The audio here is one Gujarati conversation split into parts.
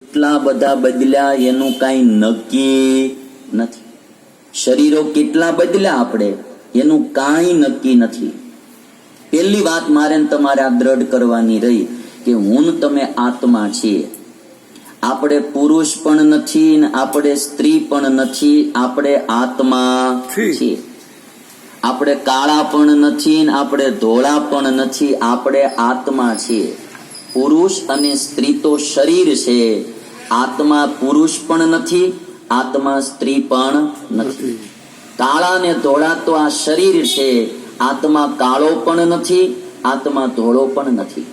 કેટલા બધા બદલ્યા એનું કાંઈ નક્કી નથી. શરીરો કેટલા બદલ્યા આપણે એનું કાંઈ નક્કી નથી. પહેલી વાત મારે ને તમારે આ દ્રઢ કરવાની રહી કે હું ને તમે આત્મા છીએ. આપણે પુરુષ પણ નથી ને આપણે સ્ત્રી પણ નથી, આપણે આત્મા છીએ. આપણે કાળા પણ નથી ને આપણે ધોળા પણ નથી, આપણે આત્મા છીએ. પુરુષ અને સ્ત્રી તો શરીર છે, આત્મા પુરુષ પણ નથી, આત્મા સ્ત્રી પણ નથી. કાળા ને ધોળા તો આ શરીર છે, આત્મા કાળો પણ નથી, આત્મા ધોળો પણ નથી.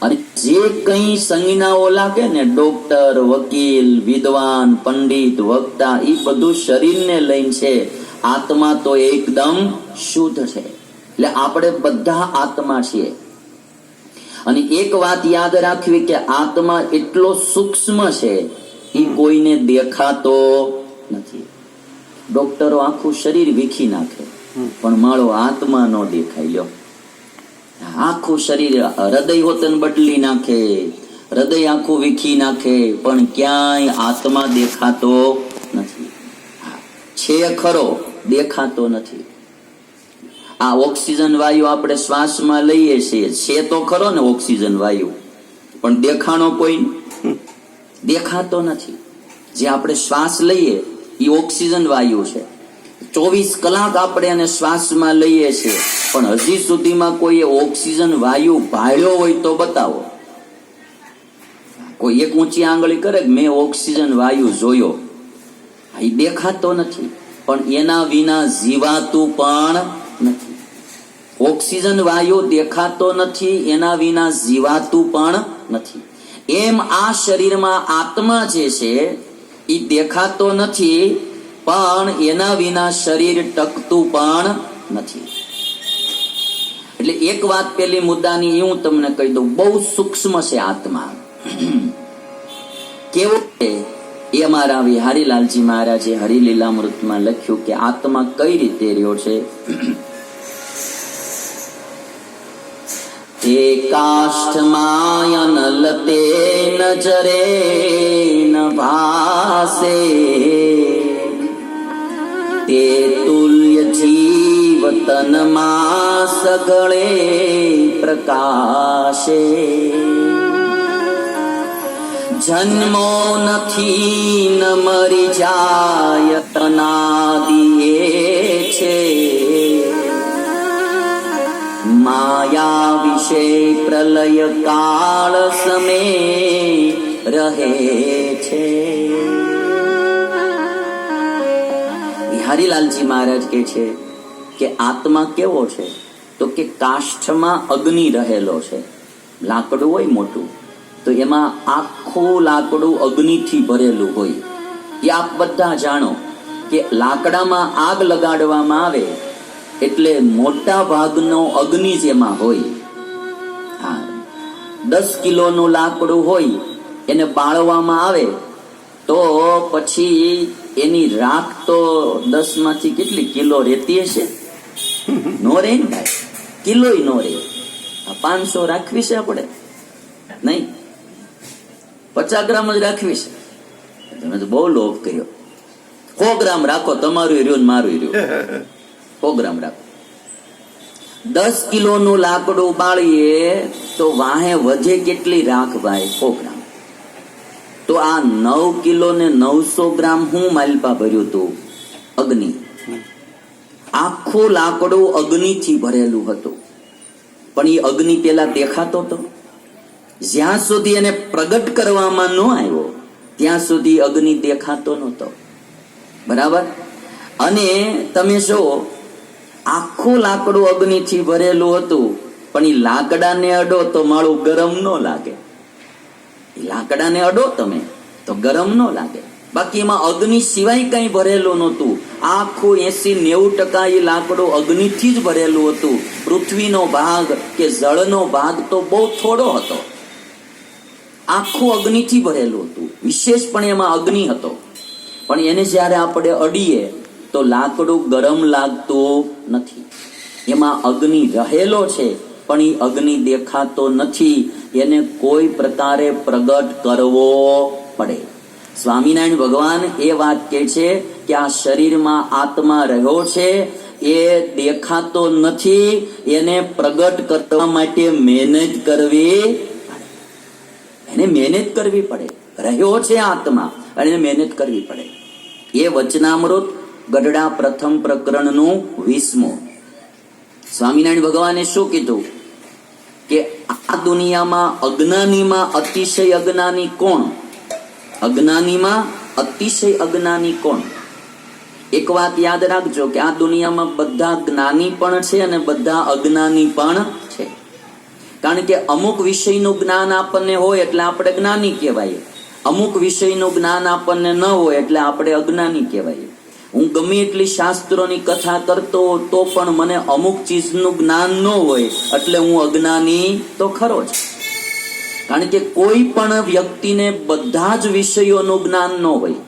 અને જે કઈ સંજ્ઞાઓ લાગે ને ડોક્ટર, વકીલ, વિદ્વાન, પંડિત, વક્તા, એ બધું શરીરને લઈને છે. આત્મા તો એકદમ શુદ્ધ છે. એટલે આપણે બધા આત્મા છીએ. અને એક વાત યાદ રાખવી કે આત્મા એટલો સૂક્ષ્મ છે એ કોઈને દેખાતો નથી. ડોક્ટરો આખું શરીર વીખી નાખે પણ મારો આત્મા ન દેખાય. લ્યો, આખું શરીર હૃદય હોતન બદલી નાખે, હૃદય આખું વીખી નાખે પણ ક્યાંય આત્મા દેખાતો નથી. છે ખરો, દેખાતો નથી. આ ઓક્સિજન વાયુ આપણે શ્વાસમાં લઈએ છીએ, છે તો ખરો ને ઓક્સિજન વાયુ, પણ દેખાણો કોઈ દેખાતો નથી. જે આપણે શ્વાસ લઈએ એ ઓક્સિજન વાયુ છે. 24 કલાક આપણે એને શ્વાસમાં લઈએ છીએ, પણ હજી સુધીમાં કોઈએ ઓક્સિજન વાયુ ભાળ્યો હોય તો બતાવો. કોઈ એક ઊંચી આંગળી કરે કે મેં ઓક્સિજન વાયુ જોયો, એ દેખાતો નથી. પણ એના વિના જીવાતું પણ નથી. ઓક્સિજન વાયુ દેખાતો નથી, એના વિના જીવાતું પણ નથી. એમ આ શરીરમાં આત્મા જે છે એ દેખાતો નથી, પણ એના વિના શરીર ટકતું પણ નથી. એટલે એક વાત પેલી મુદ્દાની હું તમને કહી દઉં, બહુ સૂક્ષ્મ છે આત્મા. કેવો છે એ અમારા વિહારીલાલજી મહારાજે હરિલીલામૃતમાં લખ્યું કે આત્મા કઈ રીતે રહ્યો છે. તે કાષ્ઠમાં અનલતે નજરે ન ભાસે, તે તુલ્ય જીવ તનમાં સગળે પ્રકાશે. જન્મો નથી ન મરી જાય તનાદિએ છે, માયા વિશે પ્રલય કાળ સમે રહે છે. હરિલાલજી મહારાજ કહે છે કે આત્મા કેવો છે તો કે કાષ્ઠમાં અગ્નિ રહેલો છે. લાકડું હોય મોટું તો એમાં આખું લાકડું અગ્નિથી ભરેલું હોય. એ આપ બધા જાણો કે લાકડામાં આગ લગાડવામાં આવે એટલે મોટા ભાગનો અગ્નિ જ એમાં હોય. 10 કિલોનું લાકડું હોય એને બાળવામાં આવે તો પછી એની રાખ તો 10 માંથી કેટલી કિલો રહેતી હશે? નો રે ને ભાઈ, કિલોય નો રે. 500 રાખવી છે આપણે? નહીં, 50 ગ્રામ જ રાખવી છે. તમે તો બહુ લોભ કર્યો. 100 ગ્રામ રાખો, તમારું રહ્યું ને મારું રહ્યું. 100 ગ્રામ રાખો. 10 કિલોનું લાકડું બાળીએ તો વાહે વધે કેટલી રાખ ભાઈ? 100 ગ્રામ. તો આ 9 કિલો ને 900 ગ્રામ હું માલપા ભર્યું હતું? અગ્નિ. આખું લાકડું અગ્નિથી ભરેલું હતું. પણ એ અગ્નિ પેલા દેખાતો હતો? જ્યાં સુધી એને પ્રગટ કરવામાં ન આવ્યો ત્યાં સુધી અગ્નિ દેખાતો નહોતો. બરાબર? અને તમે જો આખું લાકડું અગ્નિથી ભરેલું હતું, પણ એ લાકડાને અડો તો માળું ગરમ ન લાગે. લાકડાને અડો તમે તો ગરમ ન લાગે. બાકી એમાં અગ્નિ સિવાય કઈ ભરેલું નહોતું. આખું 80-90% એ લાકડું અગ્નિથી જ ભરેલું હતું. પૃથ્વીનો ભાગ કે જળનો ભાગ તો બહુ થોડો હતો. આખું અગ્નિથી ભરેલું હતું. વિશેષપણે એમાં અગ્નિ હતો. પણ એને જ્યારે આપણે અડીએ તો લાકડું ગરમ લાગતું નથી. એમાં અગ્નિ રહેલો છે પણ એ અગ્નિ દેખાતો નથી. એને કોઈ પ્રકારે પ્રગટ કરવો પડે. સ્વામિનારાયણ ભગવાન એ વાત કહે છે કે આ શરીરમાં આત્મા રહ્યો છે, એ દેખાતો નથી, એને પ્રગટ કરવા માટે મહેનત કરવી, એને મહેનત કરવી પડે. રહ્યો છે આત્મા અને મહેનત કરવી પડે. એ વચનામૃત ગઢડા પ્રથમ પ્રકરણનું 20. સ્વામિનારાયણ ભગવાને શું કીધું કે આ દુનિયામાં અજ્ઞાનીમાં અતિશય અજ્ઞાની કોણ? અજ્ઞાનીમાં અતિશય અજ્ઞાની કોણ? એક વાત યાદ રાખજો કે આ દુનિયામાં બધા જ્ઞાની પણ છે અને બધા અજ્ઞાની પણ છે. કારણ કે અમુક વિષયનું જ્ઞાન આપણને હોય એટલે આપણે જ્ઞાની કહેવાય, અમુક વિષયનું જ્ઞાન આપણને ન હોય એટલે આપણે અજ્ઞાની કહેવાય. હું ગમે એટલી શાસ્ત્રોની કથા કરતો તો પણ મને અમુક ચીજનું જ્ઞાન ન હોય એટલે હું અજ્ઞાની તો ખરો જ. કારણ કે કોઈ પણ વ્યક્તિને બધા જ વિષયોનું જ્ઞાન ન હોય.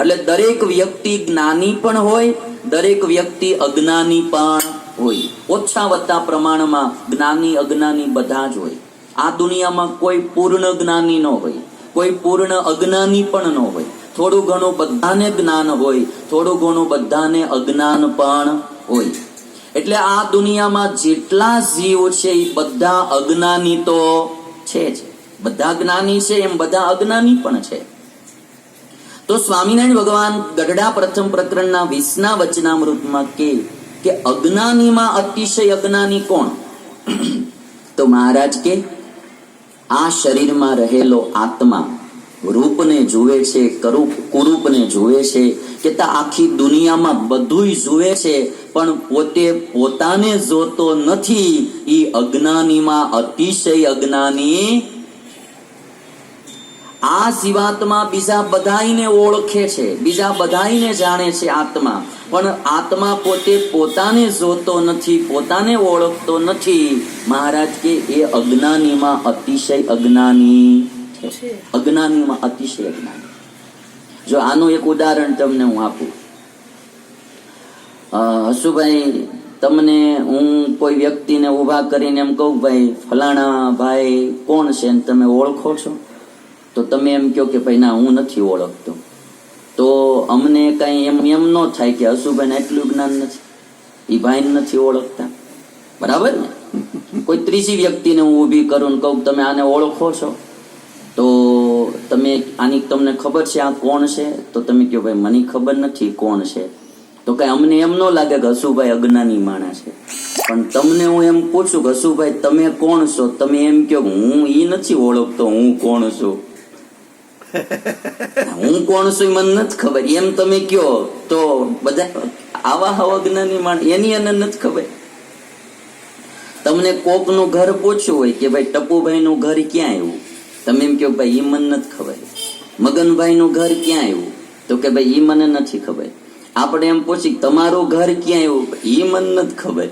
એટલે દરેક વ્યક્તિ જ્ઞાની પણ હોય, દરેક વ્યક્તિ અજ્ઞાની પણ હોય. ઓછા વત્તા પ્રમાણમાં જ્ઞાની અજ્ઞાની બધા જ હોય. આ દુનિયામાં કોઈ પૂર્ણ જ્ઞાની ન હોય, કોઈ પૂર્ણ અજ્ઞાની પણ ન હોય. થોડું ઘણું બધાને જ્ઞાન હોય, થોડું ઘણું બધાને અજ્ઞાન પણ હોય. એટલે આ દુનિયામાં જેટલા જીવ છે એ બધા અજ્ઞાની તો છે જ. બધા જ્ઞાની છે એમ બધા અજ્ઞાની પણ છે. તો સ્વામિનારાયણ ભગવાન ગઢડા પ્રથમ પ્રકરણના 20 વચનામૃતમાં કે અજ્ઞાનીમાં અતિશય અજ્ઞાની કોણ? તો મહારાજ કે આ શરીરમાં રહેલો આત્મા રૂપને જુએ છે, કુરૂપને જુએ છે, કે આખી દુનિયામાં બધુંય જુએ છે પણ પોતે પોતાને જોતો નથી. એ અજ્ઞાનીમાં અતિશય અજ્ઞાની. આ જીવાત્મા બીજા બધાને ઓળખે છે, બીજા બધાને જાણે છે આત્મા, પણ આત્મા પોતે પોતાને જોતો નથી, પોતાને ઓળખતો નથી. મહારાજ કે એ અજ્ઞાનીમાં અતિશય અજ્ઞાની છે. અજ્ઞાનીમાં અતિશય અજ્ઞાની. જો આનું એક ઉદાહરણ તમને હું આપું. હસુભાઈ, તમને હું કોઈ વ્યક્તિને ઉભા કરીને એમ કહું, ભાઈ ફલાણા ભાઈ કોણ છે ને તમે ઓળખો છો? તો તમે એમ કહો કે ભાઈ ના હું નથી ઓળખતો. તો અમને કઈ એમ ન થાય કે હસુભાઈને એટલું જ્ઞાન નથી, એ ભાઈ નથી ઓળખતા. બરાબર ને? કોઈ ત્રીજી વ્યક્તિને હું ઊભી કરું ને કહું તમે આને ઓળખો છો? તો તમે આની તમને ખબર છે આ કોણ છે? તો તમે કહો ભાઈ મને ખબર નથી કોણ છે. તો કઈ અમને એમ ન લાગે કે હસુભાઈ અજ્ઞાની માણસ છે. પણ તમને હું એમ પૂછું કે હસુભાઈ તમે કોણ છો? તમે એમ કહો હું ઈ નથી ઓળખતો, હું કોણ છું? હું કોણ છું મને નથી ખબર એમ તમે કયો તો બધા આવા અજ્ઞાની માણસ એની એને નથી ખબર. તમને કોક નું ઘર પૂછ્યું હોય કે ભાઈ ટપુભાઈ નું ઘર ક્યાં આવ્યું? તમે એમ કહો ભાઈ ઈ મને નથી ખબર. મગનભાઈ નું ઘર ક્યાં આવ્યું? તો કે ભાઈ ઈ મને નથી ખબર. આપણે એમ પૂછી તમારું ઘર ક્યાં આવ્યું? ઈ મને નથી ખબર.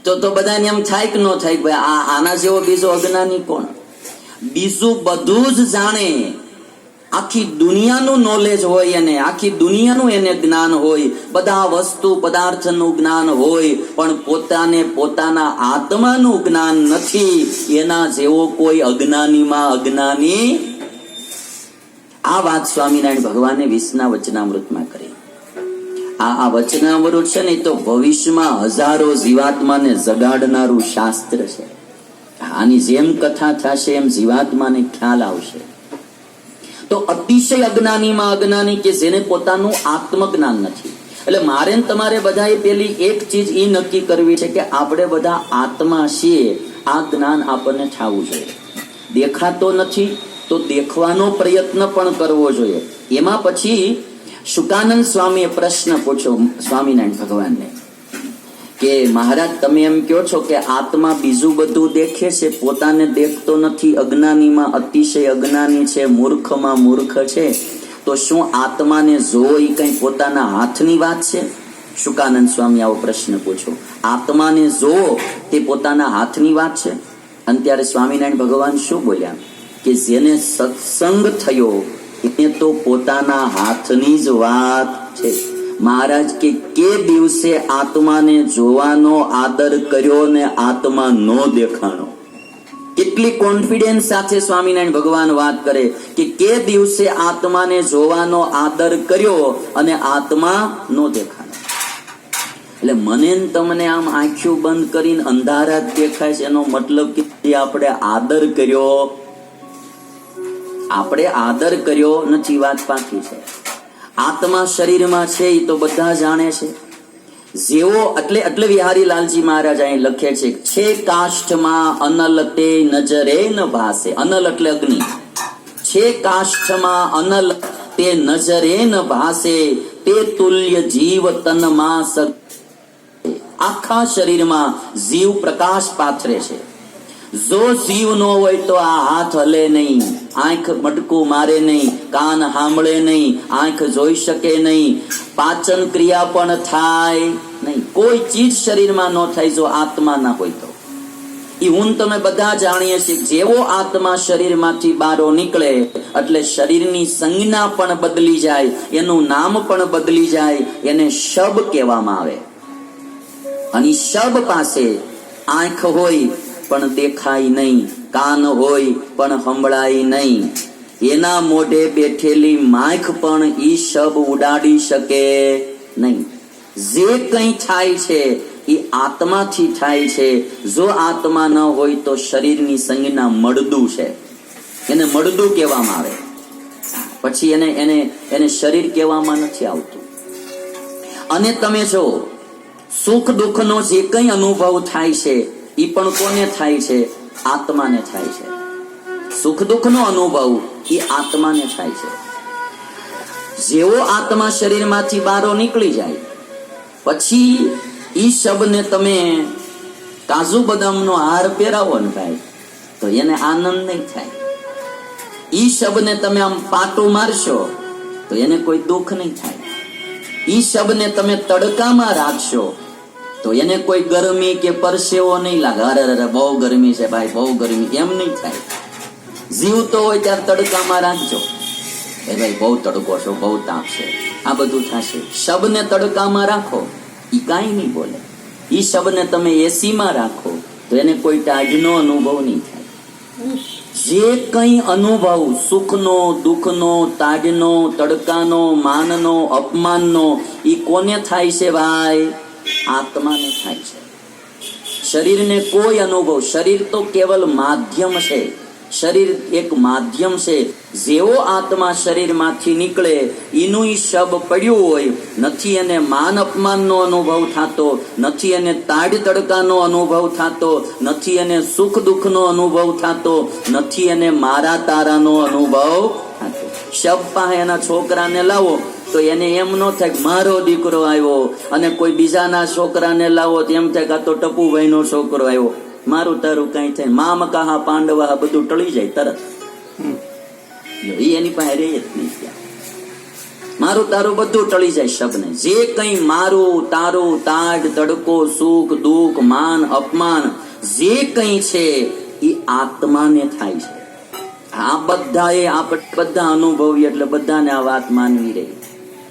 તો બધાને એમ થાય કે ન થાય ભાઈ આના જેવો બીજો અજ્ઞાની કોણ? બીજું બધું જ જાણે, આખી દુનિયાનું નોલેજ હોય એને, આખી દુનિયાનું એને જ્ઞાન હોય, બધા વસ્તુ પદાર્થનું જ્ઞાન હોય, પણ પોતાને પોતાના આત્માનું જ્ઞાન નથી. એના જેવો કોઈ અજ્ઞાનીમાં અજ્ઞાની. આ વાત સ્વામિનારાયણ ભગવાને 20 વચનામૃતમાં કરી. આ વચનામૃત છે ને તો ભવિષ્યમાં હજારો જીવાત્માને જગાડનારું શાસ્ત્ર છે. આની જેમ કથા થશે એમ જીવાત્માને ખ્યાલ આવશે. તો અતિશય અજ્ઞાનીમાં અજ્ઞાની કે જેને પોતાનું આત્મજ્ઞાન નથી. એટલે મારે તમારે બધાએ પેલી એક ચીજ એ નક્કી કરવી છે કે આપણે બધા આત્મા છીએ. આ જ્ઞાન આપણને થવું જોઈએ. દેખાતો નથી તો દેખવાનો પ્રયત્ન પણ કરવો જોઈએ. એમાં પછી શુકાનંદ સ્વામીએ પ્રશ્ન પૂછ્યો સ્વામિનારાયણ ભગવાનને કે મહારાજ તમે એમ કહો છો કે આત્મા બીજું બધું દેખે છે, પોતાને દેખતો નથી, અજ્ઞાનીમાં અતિશય અજ્ઞાની છે, મૂર્ખમાં મૂર્ખ છે, તો શું આત્માને જોઈ કઈ પોતાના હાથની વાત છે? શુકાનંદ સ્વામી આવો પ્રશ્ન પૂછો. આત્માને જોવો તે પોતાના હાથની વાત છે? અને ત્યારે સ્વામિનારાયણ ભગવાન શું બોલ્યા કે જેને સત્સંગ થયો એને તો પોતાના હાથની જ વાત છે. મહારાજ કે દિવસે આત્માને જોવાનો આદર કર્યો ને આત્મા નો દેખાણો, કેટલી કોન્ફિડન્સ સાથે સ્વામિનારાયણ ભગવાન વાત કરે કે દિવસે આત્માને જોવાનો આદર કર્યો અને આત્મા નો દેખાય. એટલે મને ને તમને આમ આંખો બંધ કરીને અંધારા જ દેખાય છે, એનો મતલબ કે આપણે આદર કર્યો નથી, વાત પાકી છે. આત્મા શરીરમાં છે એ તો બધા જાણે છે. જેવો એટલે વિહારી લાલજી મહારાજ અહીં લખે છે કાષ્ઠમાં અનલ તે નજરે ન ભાસે. અનલ એટલે અગ્નિ. છે કાષ્ઠમાં અનલ તે નજરે ન ભાસે, તે તુલ્ય જીવ તનમાં સગ. આખા શરીરમાં જીવ પ્રકાશ પાથરે છે. જો જીવ નો હોય તો આ હાથ હલે નહીં, આંખ મટકું મારે નહીં, કાન સાંભળે નહીં, આંખ જોઈ શકે નહીં, પાચન ક્રિયા પણ થાય નહીં, કોઈ ચીજ શરીરમાં ન થાય જો આત્મા ના હોય તો. એ હું તમે બધા જાણીએ છીએ. જેવો આત્મા શરીરમાંથી બારો નીકળે એટલે શરીરની સંજ્ઞા પણ બદલી જાય, એનું નામ પણ બદલી જાય, એને શબ કહેવામાં આવે. અને શબ પાસે આંખ હોય પણ દેખાય નહીં, કાન હોય પણ સંભળાય નહીં, એના મોઢે બેઠેલી માખ પણ ઈ શબ ઉડાડી શકે નહીં. જે કંઈ થાય છે એ આત્માથી થાય છે. જો આત્મા ન હોય તો શરીરની સંજ્ઞા મળદું છે, એને મળદું કહેવામાં આવે. પછી એને શરીર કહેવામાં નથી આવતું. અને તમે જો સુખ દુઃખ નો જે કંઈ અનુભવ થાય છે એ પણ કોને થાય છે? આત્માને થાય છે. સુખ દુઃખ નો અનુભવ એ આત્માને થાય છે. જેવો આત્મા શરીરમાંથી બહાર નીકળી જાય પછી ઈ શબને તમે કાજુ બદામનો હાર પહેરાવો ને ભાઈ તો એને આનંદ નહીં થાય. ઈ શબને તમે આમ પાટું મારશો તો એને કોઈ દુઃખ નહીં થાય. ઈ શબને તમે તડકામાં રાખશો તો એને કોઈ ગરમી કે પરસેવો નહીં લાગે. અરે બહુ ગરમી છે ભાઈ, બહુ ગરમી, એમ નહીં થાય. જીવતો હોય ત્યારે તડકામાં રાખજો, એ ભાઈ બહુ તડકો છો, બહુ તાપ છે, આ બધું થશે. શબને તડકામાં રાખો, ઈ કાંઈ નહીં બોલે. ઈ શબને તમે એસીમાં રાખો તો એને કોઈ ટાઢનો અનુભવ નહીં થાય. જે કંઈ અનુભવ સુખનો, દુઃખનો, તાડનો, તડકાનો, માનનો, અપમાનનો, ઈ કોને થાય છે ભાઈ? આત્માને થાય છે. શરીરને કોઈ અનુભવ, શરીર તો કેવલ માધ્યમ છે. શરીર એક માધ્યમ છે. જેવો આત્મા શરીરમાંથી નીકળે એનું ઈ શબ પડ્યું હોય, નથી એને માન અપમાનનો અનુભવ થતો, નથી એને તાડ તડકાનો અનુભવ થતો, નથી એને સુખ દુઃખનો અનુભવ થતો, નથી એને મારા તારાનો અનુભવ થતો. શબ પાસે એના છોકરાને લાવો તો એને એમ ન થાય કે મારો દીકરો આવ્યો, અને કોઈ બીજાના છોકરાને લાવો તો એમ થાય કે આ તો ટપુભાઈનો છોકરો આવ્યો. મારું તારું કઈ થાય, મામ કહા પાંડવા બધું ટળી જાય તરત. એની પાસે રહે જ નહીં. મારું તારું બધું ટળી જાય શબને. જે કઈ મારું તારું, તાડ તડકો, સુખ દુઃખ, માન અપમાન જે કઈ છે એ આત્માને થાય છે. આ બધા અનુભવી એટલે બધાને આ વાત માનવી રહી.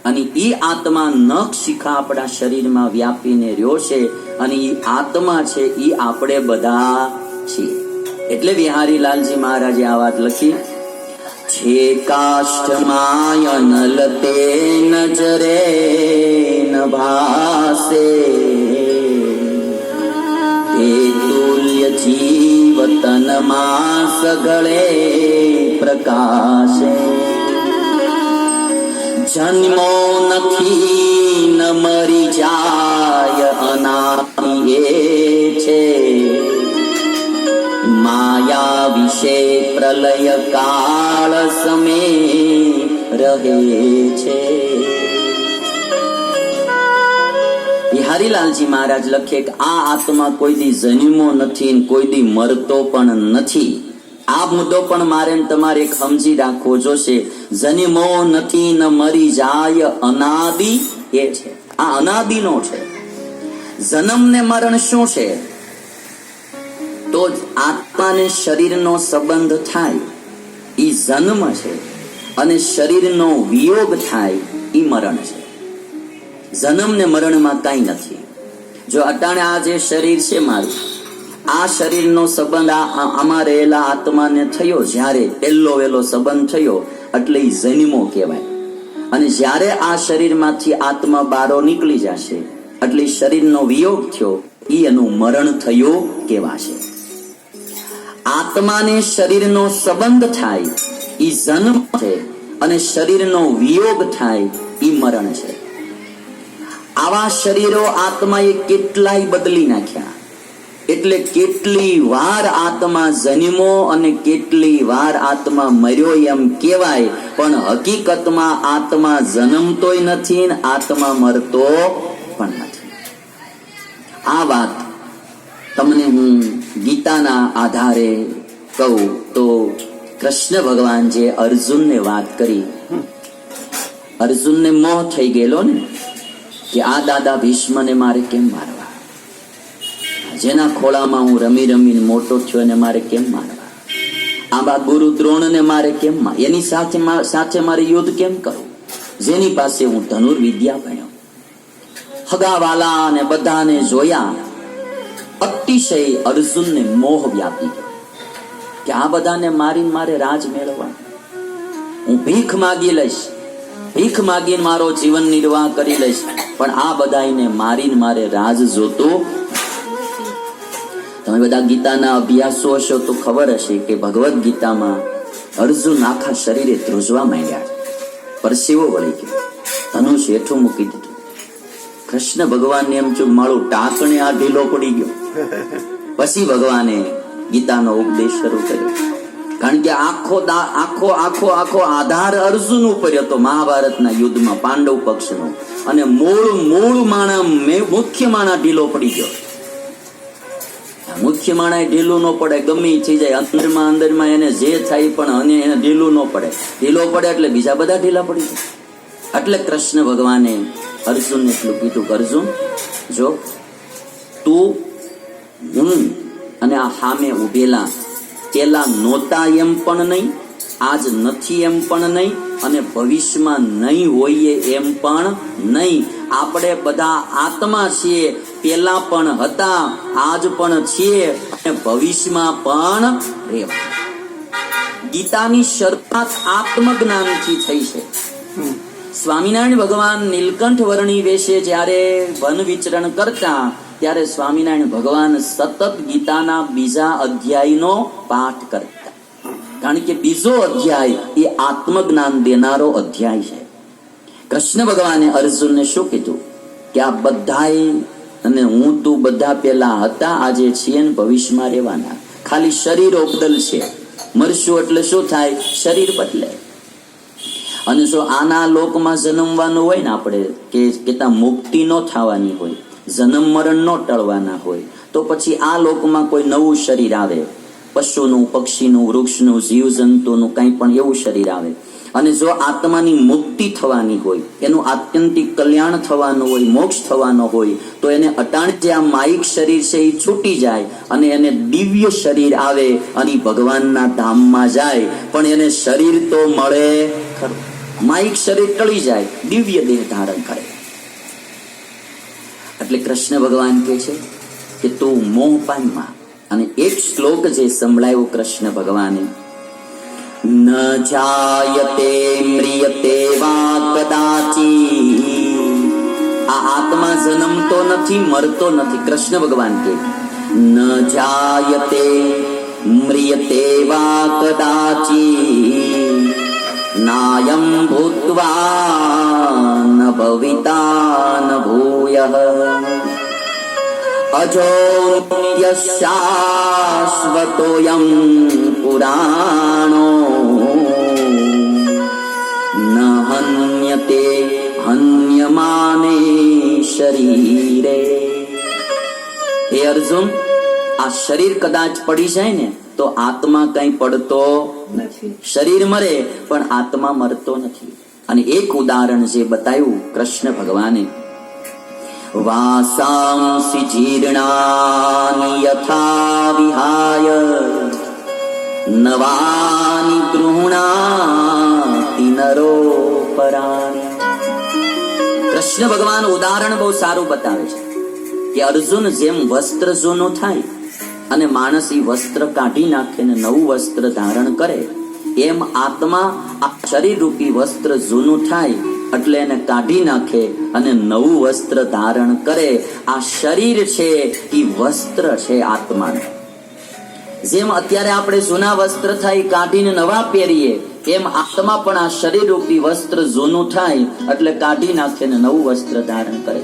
અને ઈ આત્મા નખ શિખા આપણા શરીરમાં વ્યાપીને રહ્યો છે, અને ઈ આત્મા છે ઈ આપણે બધા છીએ. એટલે વિહારી લાલજી મહારાજે આ વાત લખી છે. કાષ્ઠમાં અનલ તે નજરે ન ભાસે, તે તુલ્ય જીવ તનમાં સગળે પ્રકાશે. જન્મો નથી ન મરી જાય અનાદિ છે, માયા વિશે પ્રલય કાળ સમે રહે છે. બિહારીલાલજી મહારાજ લખે કે આ આત્મા કોઈ દી જન્મો નથી, કોઈ દી મરતો પણ નથી. આ મુદ્દો પણ મારે તમારે એક સમજી રાખવો જોશે. જન્મો નથી ન મરી જાય અનાદિ એ છે. આ અનાદિનો છે. જન્મ ને મરણ શું છે? તો આત્માને શરીરનો સંબંધ થાય ઈ જન્મ છે, અને શરીરનો વિયોગ થાય ઈ મરણ છે. જન્મ ને મરણમાં કાંઈ નથી. જો અટાણે આ જે શરીર છે મારું, આ શરીરનો સંબંધ આમાં રહેલા આત્માને થયો, જ્યારે પહેલો વહેલો સંબંધ થયો એટલે ઈ જન્મો કહેવાય. અને જ્યારે આ શરીરમાંથી આત્મા બારો નીકળી જશે એટલે શરીરનો વિયોગ થયો, ઈ એનું મરણ થયું કહેવાશે. આત્માને શરીરનો સંબંધ થાય ઈ જન્મ છે, અને શરીરનો વિયોગ થાય ઈ મરણ છે. આવા શરીરો આત્માએ કેટલાય બદલી નાખ્યા. એટલે કેટલી વાર આત્મા જન્મો અને કેટલી વાર આત્મા મર્યો એમ કહેવાય, પણ હકીકતમાં આત્મા જન્મતોય નથી ને આત્મા મરતો પણ નથી. આ વાત તમને હું ગીતાના આધારે કહું તો કૃષ્ણ ભગવાન જે અર્જુનને વાત કરી, અર્જુનને મોહ થઈ ગયેલો ને કે આ દાદા ભીષ્મને મારે કેમ મારવા, જેના ખોળામાં હું રમી રમીને મોટો થયો એને મારે કેમ મારવા, આંબા ગુરુ દ્રોણને મારે કેમ એની સાથે મારે યુદ્ધ કેમ કરવું, જેની પાસે હું ધનુર્વિદ્યા ભણ્યો. હગાવાલા અને બધાને જોયા, અતિશય અર્જુનને મોહ વ્યાપી ગયો કે આ બધાને મારીને મારે રાજ મેળવવા, હું ભીખ માગી લઈશ, ભીખ માગીને મારો જીવન નિર્વાહ કરી લઈશ, પણ આ બધાને મારીને મારે રાજ જોતો. તમે બધા ગીતાના અભ્યાસો હશો તો ખબર હશે કે ભગવદ્ ગીતામાં અર્જુન આખા શરીરે ધ્રુજવા માંડ્યા, પરસેવો વળી ગયો, ધનુષ હેઠું મૂકી દીધું. કૃષ્ણ ભગવાનને એમ ચૂક માળું ટાંકણે આ ઢીલો પડી ગયો. પછી ભગવાને ગીતાનો ઉપદેશ શરૂ કર્યો, કારણ કે આખો આધાર અર્જુન ઉપર હતો મહાભારતના યુદ્ધમાં, પાંડવ પક્ષનો. અને મૂળ માણા મુખ્ય માણા ઢીલો પડી ગયો. મુખ્ય માણા ઢીલું ન પડે, ગમે થઈ જાય, અંદરમાં એને જે થાય પણ એને ઢીલું ન પડે. ઢીલો પડે એટલે બીજા બધા ઢીલા પડી જાય. એટલે કૃષ્ણ ભગવાને અર્જુનને એટલું કીધું કે અર્જુન, જો તું, હું અને આ સામે ઉભેલા પેલા નહોતા એમ પણ નહીં, આજ નથી એમ પણ નહીં, અને ભવિષ્યમાં નહીં હોઈએ એમ પણ નહીં. આપણે બધા આત્મા છીએ, પેલા પણ હતા, આજ પણ છીએ અને ભવિષ્યમાં પણ રહેવા. ગીતાની શરૂઆત આત્મજ્ઞાનથી થઈ છે. સ્વામિનારાયણ ભગવાન નીલકંઠ વર્ણી વેશે જ્યારે વન વિચરણ કરતા, ત્યારે સ્વામિનારાયણ ભગવાન સતત ગીતાના બીજા અધ્યાયનો પાઠ કરતા, કારણ કે બીજો અધ્યાય એ આત્મજ્ઞાન દેનારો અધ્યાય છે. કૃષ્ણ ભગવાને અર્જુનને શું કીધું કે આ બધાય અને હું તું બધા પેલા હતા, આજે છીએ ને ભવિષ્યમાં રહેવાના. ખાલી શરીરો બદલશે, મરશું એટલે શું થાય, શરીર બદલે. અને જો આના લોકમાં જન્મવાનું હોય ને આપણે કે ત્યાં મુક્તિ ન થવાની હોય, જન્મ મરણ ન ટળવાના હોય, તો પછી આ લોકમાં કોઈ નવું શરીર આવે, પશુનું, પક્ષીનું, વૃક્ષનું, જીવજંતુનું કંઈ પણ એવું શરીર આવે. અને જો આત્માની મુક્તિ થવાની હોય, એનું આત્યંતિક કલ્યાણ થવાનું હોય, મોક્ષ થવાનો હોય, તો એને અટાણ જે આ માયિક શરીર છે એ છૂટી જાય અને એને દિવ્ય શરીર આવે અને ભગવાનના ધામમાં જાય. પણ એને શરીર તો મળે ખરું, માયિક શરીર ટળી જાય, દિવ્ય દેહ ધારણ કરે. એટલે કૃષ્ણ ભગવાન કહે છે કે તું મોહ પાનમાં. અને એક શ્લોક જે સંભળાયો કૃષ્ણ ભગવાને, ન જાયતે મ્રિયતે વા કદાચિ, આ આત્મા જન્મતો નથી, મરતો નથી. કૃષ્ણ ભગવાન કહે ન જાયતે મ્રિયતે વા કદાચિ, નાયમ ભૂત્વા ન ભવિતા ન ભૂયઃ, અજો યશાશ્વતોયં પુરાણો ન હન્યતે હન્યમાને શરીરે. હે અર્જુન, આ શરીર કદાચ પડી જાય ને તો આત્મા કઈ પડતો નથી. શરીર મરે પણ આત્મા મરતો નથી. અને એક ઉદાહરણ જે બતાવ્યું કૃષ્ણ ભગવાને, વાસાંસી જીર્ણાની યથા વિહાય નવાની ગૃહણાતિ નરો પરાણ્ય. કૃષ્ણ ભગવાન ઉદાહરણ બહુ સારું બતાવે છે કે અર્જુન, જેમ વસ્ત્ર જૂનું થાય અને માણસ ઈ વસ્ત્ર કાઢી નાખે ને નવું વસ્ત્ર ધારણ કરે, એમ આત્મા આ શરીર રૂપી વસ્ત્ર જૂનું થાય એટલે એને કાઢી નાખે અને નવું વસ્ત્ર ધારણ કરે. આ શરીર છે ઈ વસ્ત્ર છે આત્માનું. જેમ અત્યારે આપણે જૂના વસ્ત્ર થાય કાઢીને નવા પહેરીએ, એમ આત્મા પણ આ શરીર રૂપી વસ્ત્ર જૂનું થાય એટલે કાઢી નાખે ને નવું વસ્ત્ર ધારણ કરે.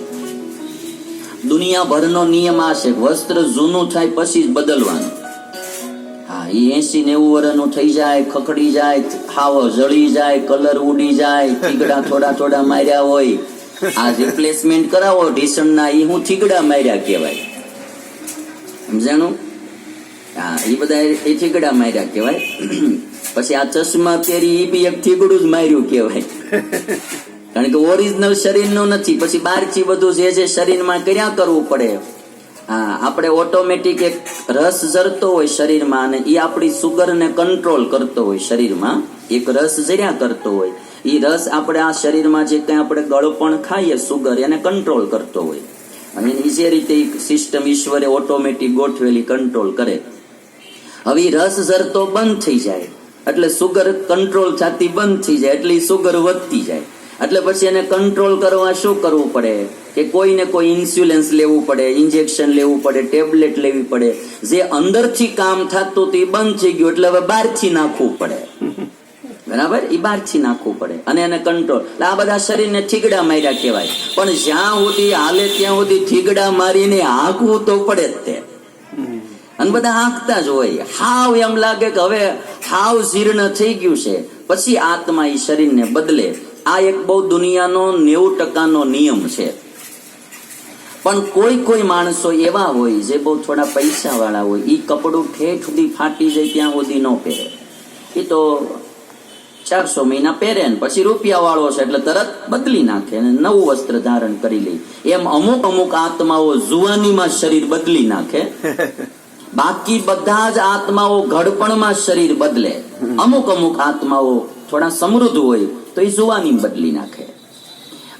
દુનિયાભરનો નિયમ આ છે, વસ્ત્ર જૂનું થાય પછી જ બદલવાનું. હા, એ 80-90 વર્ષનું થઈ જાય, ખખડી જાય, હાવ જળી જાય, કલર ઉડી જાય, થીગડા થોડા થોડા માર્યા હોય, આ રિપ્લેસમેન્ટ કરાવો ઢીસણના, એ હું થીગડા માર્યા કહેવાય. સમજાણું? હા, એ બધા એ થીગડા માર્યા કહેવાય. પછી આ ચશ્મા પહેરી એ બી એક થીગડું જ માર્યું કહેવાય, કારણ કે ઓરિજિનલ શરીરનું નથી. પછી બહારથી બધું જે શરીરમાં કર્યા કરવું પડે. હા, આપણે ઓટોમેટિક એક રસ ઝરતો હોય શરીરમાં, અને એ આપણી સુગરને કંટ્રોલ કરતો હોય. શરીરમાં એક રસ જર્યા કરતો હોય, એ રસ આપણે આ શરીરમાં જે કંઈ આપણે ગળપણ ખાઈએ સુગર એને કંટ્રોલ કરતો હોય, અને જે રીતે સિસ્ટમ ઈશ્વરે ઓટોમેટિક ગોઠવેલી કંટ્રોલ કરે. હવે રસ ઝરતો બંધ થઈ જાય એટલે સુગર કંટ્રોલ થતી બંધ થઈ જાય, એટલે સુગર વધતી જાય. એટલે પછી એને કંટ્રોલ કરવા શું કરવું પડે કે કોઈને કોઈ ઇન્સ્યુલન્સ લેવું પડે, ઇન્જેક્શન લેવું પડે, ટેબ્લેટ લેવી પડે. જે અંદરથી કામ થતું તે બંધ થઈ ગયું એટલે હવે બહારથી નાખવું પડે. બરાબર? એ બહારથી નાખવું પડે અને એને કંટ્રોલ. આ બધા શરીરને થીગડા માર્યા કહેવાય. પણ જ્યાં સુધી હાલે ત્યાં સુધી થીગડા મારીને હાંકવું તો પડે જ તે. અને બધા હાંકતા જ હોય. હાવ એમ લાગે કે હવે હાવ જીર્ણ થઈ ગયું છે, પછી આત્મા એ શરીરને બદલે. આ એક બહુ દુનિયાનો 90% નિયમ છે. પણ કોઈ માણસો એવા હોય જે બહુ થોડા પૈસા વાળા હોય, એ કપડું ઠેઠ સુધી ફાટી જાય ત્યાં સુધી ન પહેરે. એ તો 400 મહિના પહેરે ને પછી રૂપિયા વાળો છે એટલે તરત બદલી નાખે અને નવું વસ્ત્ર ધારણ કરી લે. એમ અમુક આત્માઓ જુવાનીમાં શરીર બદલી નાખે, બાકી બધા જ આત્માઓ ઘડપણમાં શરીર બદલે. અમુક આત્માઓ થોડા સમૃદ્ધ હોય તો એ જુવાની બદલી નાખે,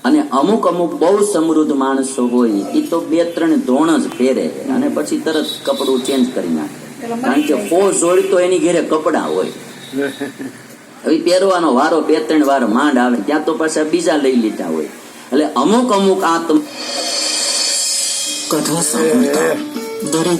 અને અમુક બહુ સમૃદ્ધ માણસો હોય એ તો 2-3 ધોણ જ પહેરે અને પછી તરત કપડું ચેન્જ કરી નાખે, કારણ કે ફોજ હોય તો એની ઘેરે કપડા હોય. હવે પહેરવાનો વારો 2-3 વાર માંડ આવે, ત્યાં તો પાછા બીજા લઈ લીધા હોય. એટલે અમુક આત્મા કથા સાંભળતા દરેક